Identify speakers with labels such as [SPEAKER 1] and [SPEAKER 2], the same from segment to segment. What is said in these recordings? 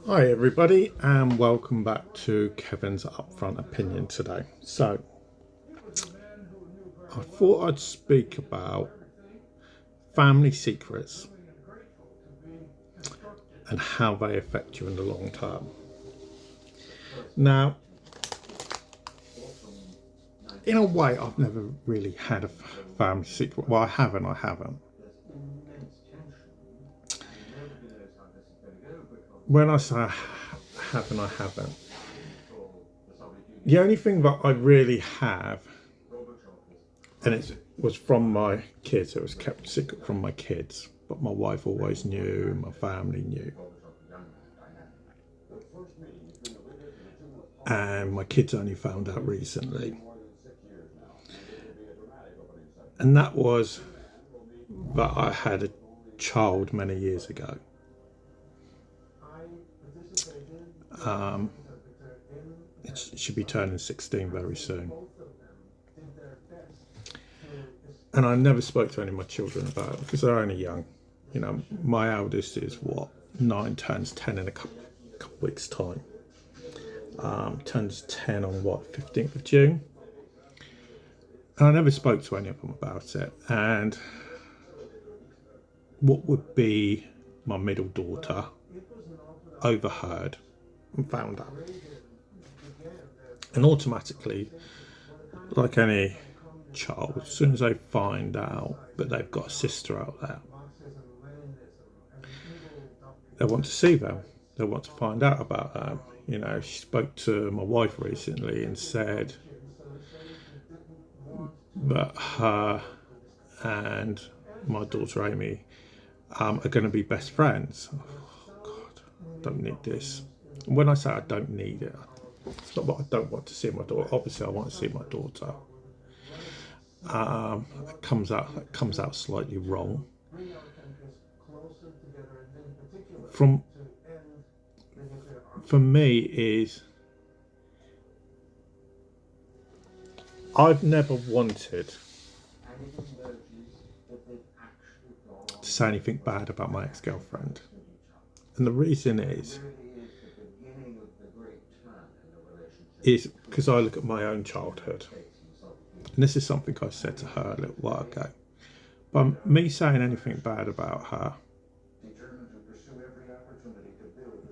[SPEAKER 1] Hi everybody and welcome back to Kevin's Upfront Opinion today. So I thought I'd speak about family secrets and how they affect you in the long term. Now, in a way, I've never really had a family secret. Well, I haven't. When I say I haven't. The only thing that I really have, and it was from my kids, it was kept secret from my kids, but my wife always knew, my family knew. And my kids only found out recently. And that was that I had a child many years ago. It should be turning 16 very soon. And I never spoke to any of my children about it because they're only young. You know, my eldest is 9, turns 10 in a couple weeks' time. Turns 10 on 15th of June. And I never spoke to any of them about it. And what would be my middle daughter overheard and found out. And automatically, like any child, as soon as they find out that they've got a sister out there, they want to see them. They want to find out about them. You know, she spoke to my wife recently and said that her and my daughter Amy are going to be best friends. Oh God, I don't need this. And when I say I don't need it, it's not what I don't want to see my daughter. Obviously, I want to see my daughter. It comes out slightly wrong. For me is I've never wanted to say anything bad about my ex-girlfriend, and the reason is because I look at my own childhood, and this is something I said to her a little while ago. But me saying anything bad about her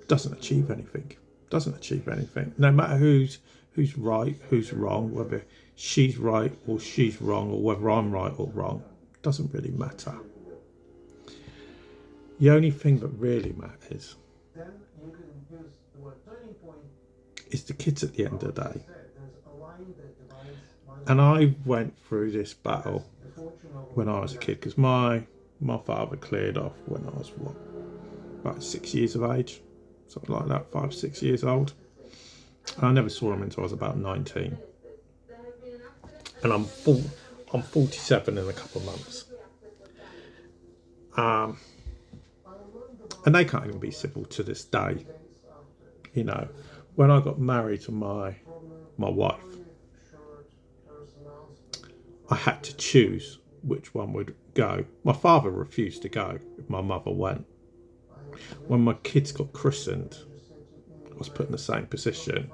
[SPEAKER 1] doesn't achieve anything. No matter who's right, who's wrong, whether she's right or she's wrong, or whether I'm right or wrong, doesn't really matter. The only thing that really matters is the kids at the end of the day. And I went through this battle when I was a kid because my father cleared off when I was about 6 years of age, something like that, 5, 6 years old. And I never saw him until I was about 19. And I'm 47 in a couple of months. And they can't even be civil to this day. You know, when I got married to my wife, I had to choose which one would go. My father refused to go if my mother went. When my kids got christened, I was put in the same position.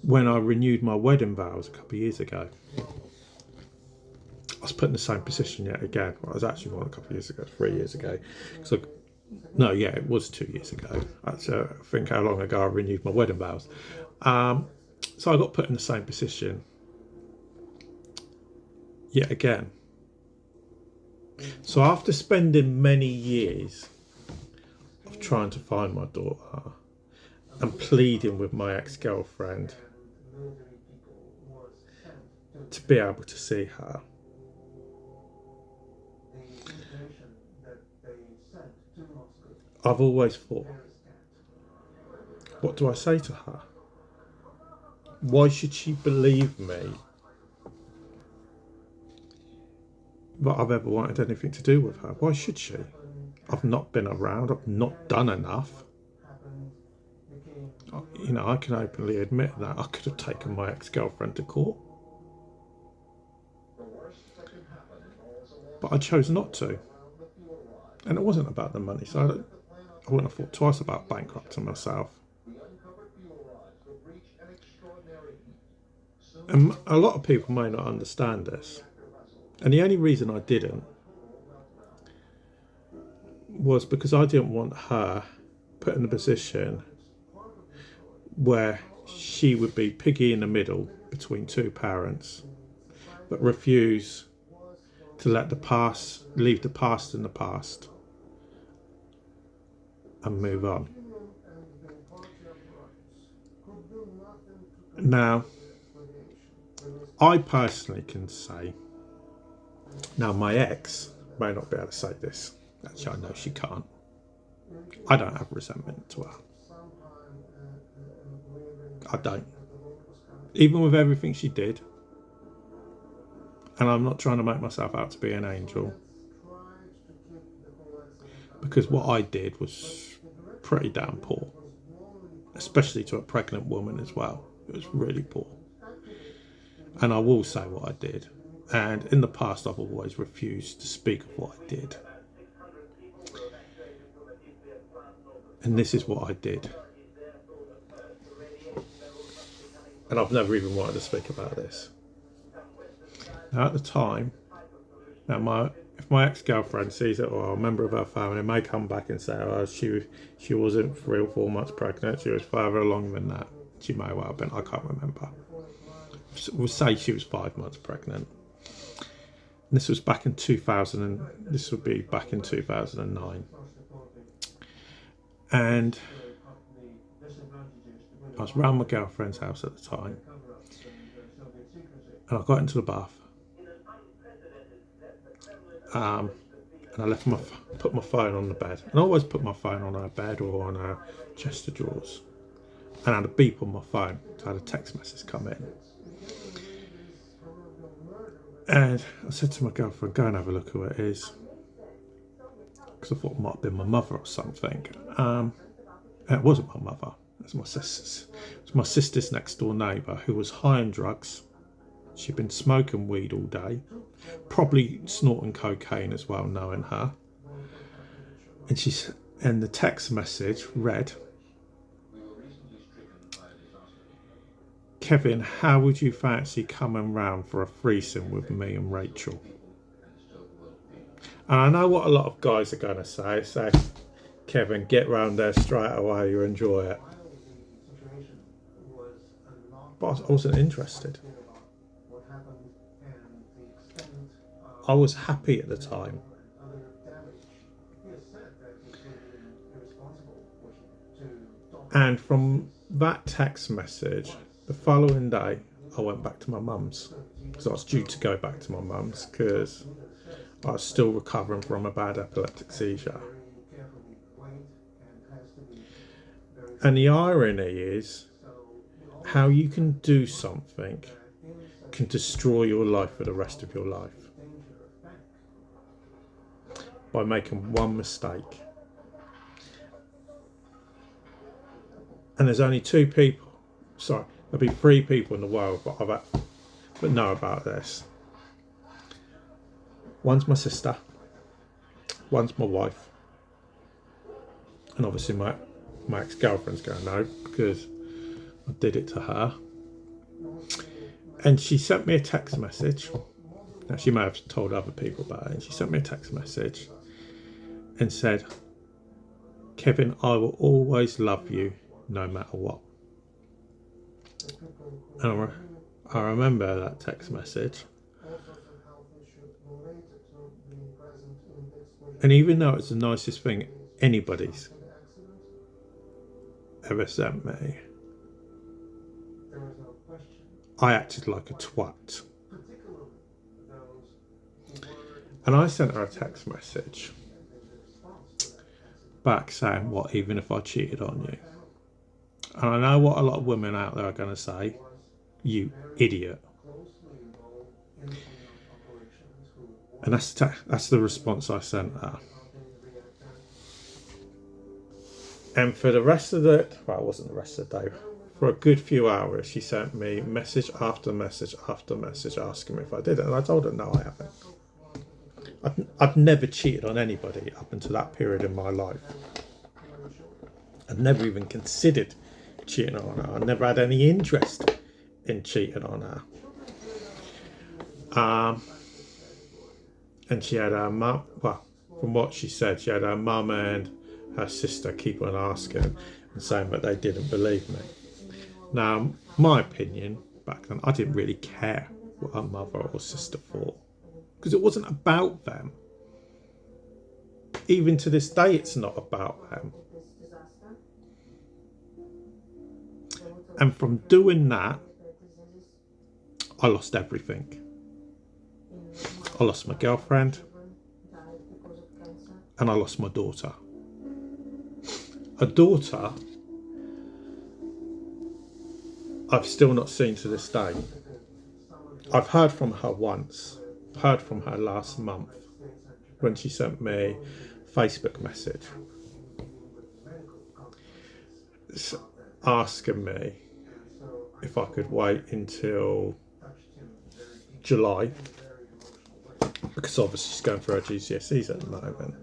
[SPEAKER 1] When I renewed my wedding vows a couple of years ago, I was put in the same position yet again. Well, I was actually more than a couple of years ago, 3 years ago. It was 2 years ago. That's I think how long ago I renewed my wedding vows. So I got put in the same position yet again. So after spending many years of trying to find my daughter and pleading with my ex-girlfriend to be able to see her, I've always thought, what do I say to her? Why should she believe me that I've ever wanted anything to do with her? Why should she? I've not been around. I've not done enough. You know, I can openly admit that I could have taken my ex-girlfriend to court, but I chose not to. And it wasn't about the money, so I wouldn't have thought twice about bankrupting myself. And a lot of people may not understand this. And the only reason I didn't was because I didn't want her put in a position where she would be piggy in the middle between two parents, but refuse to let the past, leave the past in the past and move on. Now, I personally can say, now my ex may not be able to say this. Actually, I know she can't. I don't have resentment to her. I don't. Even with everything she did, and I'm not trying to make myself out to be an angel, because what I did was pretty damn poor, especially to a pregnant woman as well. It was really poor. And I will say what I did. And in the past, I've always refused to speak of what I did. And this is what I did. And I've never even wanted to speak about this. Now, at the time, if my ex-girlfriend sees it, or a member of her family may come back and say, oh, she wasn't 3 or 4 months pregnant, she was further along than that. She may well have been, I can't remember. We'll say she was 5 months pregnant. And this was back in 2000, this would be back in 2009. And I was around my girlfriend's house at the time, and I got into the bath, and I put my phone on the bed, and I always put my phone on her bed or on her chest of drawers, and I had a beep on my phone, so I had a text message come in, and I said to my girlfriend, go and have a look who it is, because I thought it might have been my mother or something. And it wasn't my mother. It was my sister's next door neighbour, who was high on drugs. She'd been smoking weed all day, probably snorting cocaine as well, knowing her. And the text message read, Kevin, how would you fancy coming round for a threesome with me and Rachel? And I know what a lot of guys are going to say, Kevin, get round there straight away, you enjoy it. But I wasn't interested. I was happy at the time. And from that text message, the following day, I went back to my mum's. Because I was due to go back to my mum's because I was still recovering from a bad epileptic seizure. And the irony is how you can do something can destroy your life for the rest of your life by making one mistake. And there's only 2 people, there'll be 3 people in the world but know about this. One's my sister, one's my wife, and obviously my ex-girlfriend's going to know because I did it to her. And she sent me a text message. Now, she may have told other people about it. And she sent me a text message and said, Kevin, I will always love you no matter what. And I remember that text message. And even though it's the nicest thing anybody's ever sent me, I acted like a twat. And I sent her a text message back saying, what, even if I cheated on you? And I know what a lot of women out there are going to say, you idiot. And that's the response I sent her. And for the rest of it wasn't the rest of the day, for a good few hours, she sent me message after message after message asking me if I did it. And I told her, no, I haven't. I've never cheated on anybody up until that period in my life. I'd never even considered cheating on her. I never had any interest in cheating on her. And she had her mum, well, from what she said, she had her mum and her sister keep on asking and saying that they didn't believe me. Now, my opinion back then, I didn't really care what her mother or sister thought, because it wasn't about them. Even to this day, it's not about them. And from doing that, I lost everything. I lost my girlfriend, and I lost my daughter. A daughter I've still not seen to this day. I've heard from her once, heard from her last month when she sent me a Facebook message asking me if I could wait until July, because obviously she's going through her GCSEs at the moment.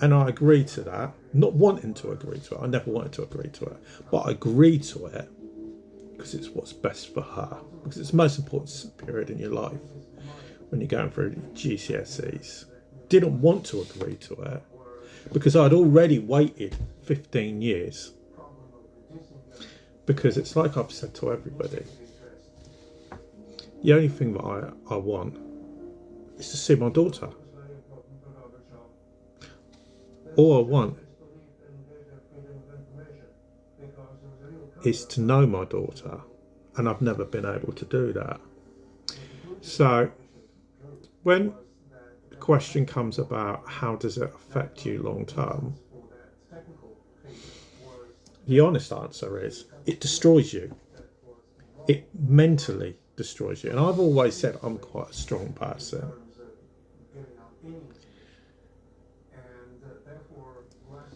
[SPEAKER 1] And I agreed to that, not wanting to agree to it. I never wanted to agree to it, but I agreed to it because it's what's best for her, because it's the most important period in your life when you're going through GCSEs. Didn't want to agree to it because I'd already waited 15 years. Because it's like I've said to everybody, the only thing that I want is to see my daughter. All I want is to know my daughter, and I've never been able to do that. So when the question comes about how does it affect you long term, the honest answer is it destroys you. It mentally destroys you. And I've always said I'm quite a strong person.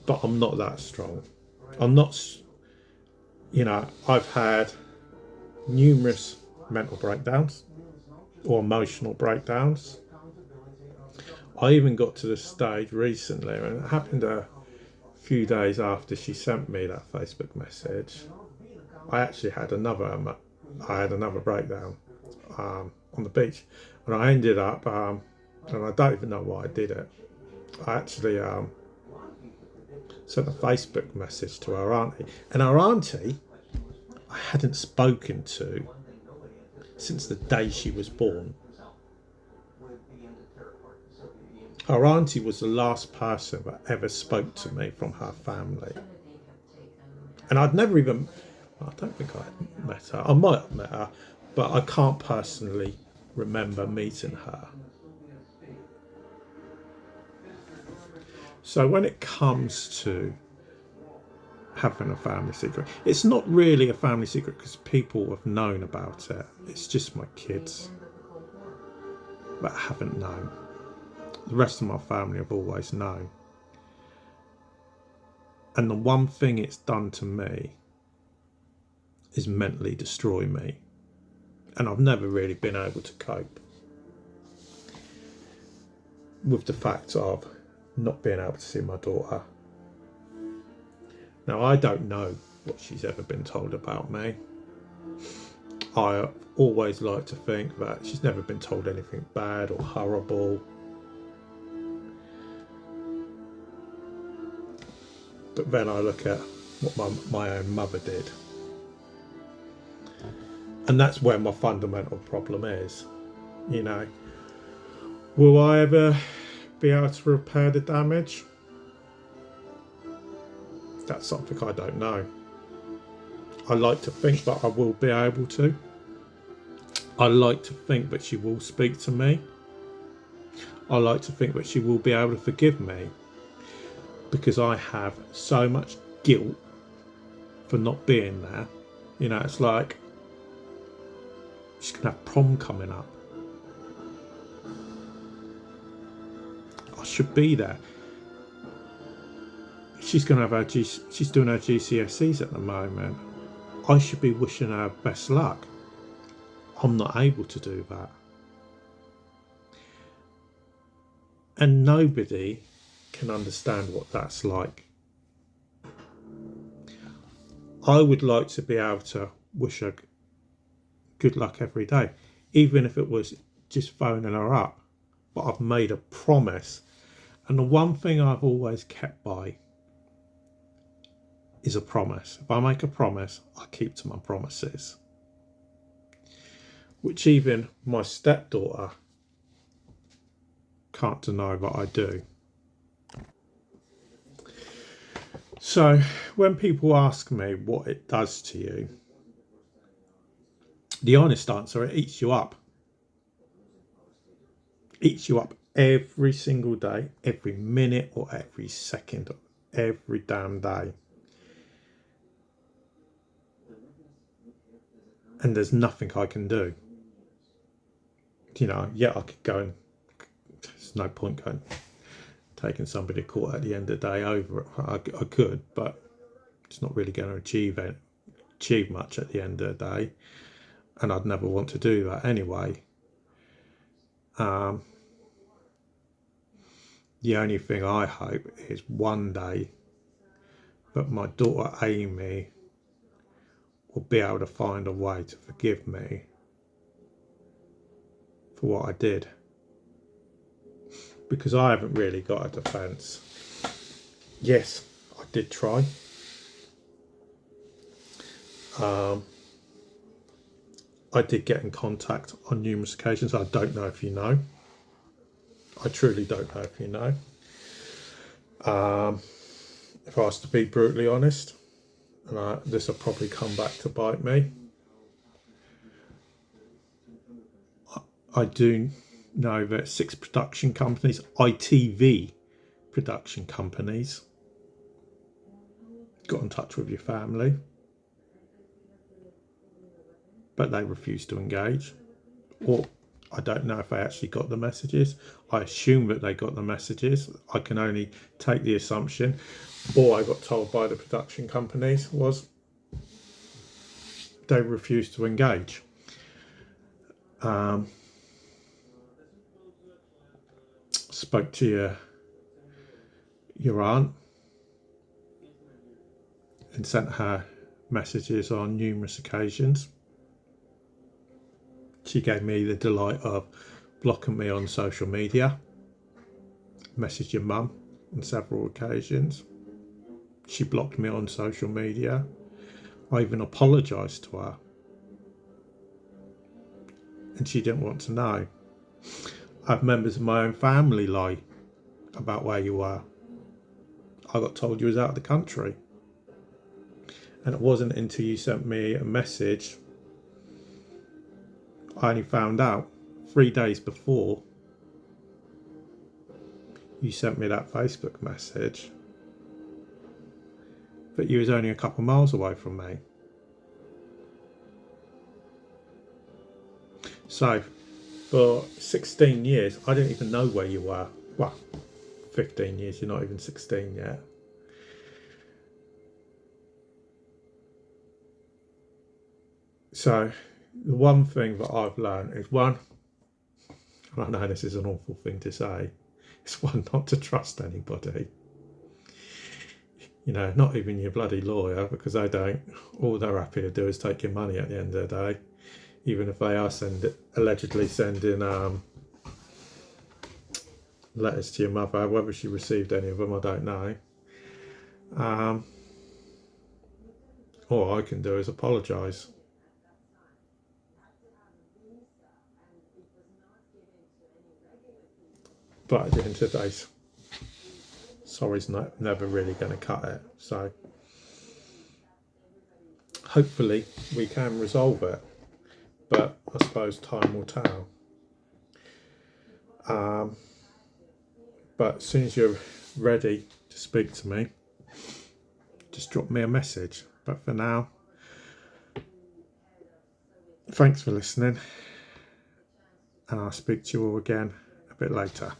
[SPEAKER 1] But I'm not that strong. I'm not, I've had numerous mental breakdowns or emotional breakdowns. I even got to the stage recently, and it happened a few days after she sent me that Facebook message. I actually had another breakdown on the beach, and I ended up, and I don't even know why I did it. I actually sent a Facebook message to our auntie, and our auntie I hadn't spoken to since the day she was born. Our auntie was the last person that ever spoke to me from her family, and I'd never even, I don't think I met her. I might have met her, but I can't personally remember meeting her. So when it comes to having a family secret, it's not really a family secret because people have known about it. It's just my kids that haven't known. The rest of my family have always known. And the one thing it's done to me is mentally destroy me. And I've never really been able to cope with the fact of not being able to see my daughter. Now, I don't know what she's ever been told about me. I always like to think that she's never been told anything bad or horrible. But then I look at what my own mother did. And that's where my fundamental problem is. Will I ever be able to repair the damage? That's something I don't know. I like to think that I will be able to. I like to think that she will speak to me. I like to think that she will be able to forgive me, because I have so much guilt for not being there. It's like she's going to have prom coming up. I should be there. She's going to have she's doing her GCSEs at the moment. I should be wishing her best luck. I'm not able to do that. And nobody can understand what that's like. I would like to be able to wish her good luck every day, even if it was just phoning her up. But I've made a promise. And the one thing I've always kept by is a promise. If I make a promise, I keep to my promises. Which even my stepdaughter can't deny that I do. So when people ask me what it does to you, the honest answer, it eats you up. Eats you up every single day, every minute or every second, every damn day. And there's nothing I can do. You know, yeah, I could go and there's no point going taking somebody to court at the end of the day over it. I could, but it's not really going to achieve much at the end of the day, and I'd never want to do that anyway. The only thing I hope is one day that my daughter Amy will be able to find a way to forgive me for what I did, because I haven't really got a defence. Yes, I did try. I did get in contact on numerous occasions. I don't know if you know. I truly don't know if you know. If I was to be brutally honest, and this will probably come back to bite me, I do know that 6 production companies, ITV production companies, got in touch with your family, but they refused to engage. Or I don't know if they actually got the messages. I assume that they got the messages. I can only take the assumption. All I got told by the production companies was they refused to engage. Spoke to your aunt and sent her messages on numerous occasions. She gave me the delight of blocking me on social media. Messaged your mum on several occasions. She blocked me on social media. I even apologised to her, and she didn't want to know. I have members of my own family lie about where you were. I got told you was out of the country, and it wasn't until you sent me a message I only found out 3 days before you sent me that Facebook message that you was only a couple of miles away from me. So for 16 years I didn't even know where you were. Well, 15 years, you're not even 16 yet. So the one thing that I've learned is, one, and I know this is an awful thing to say, is one, not to trust anybody. You know, not even your bloody lawyer, because they don't. All they're happy to do is take your money at the end of the day, even if they are allegedly sending letters to your mother. Whether she received any of them, I don't know. All I can do is apologise. But at the end of the day, sorry's never really going to cut it. So hopefully we can resolve it, but I suppose time will tell. But as soon as you're ready to speak to me, just drop me a message. But for now, thanks for listening, and I'll speak to you all again a bit later.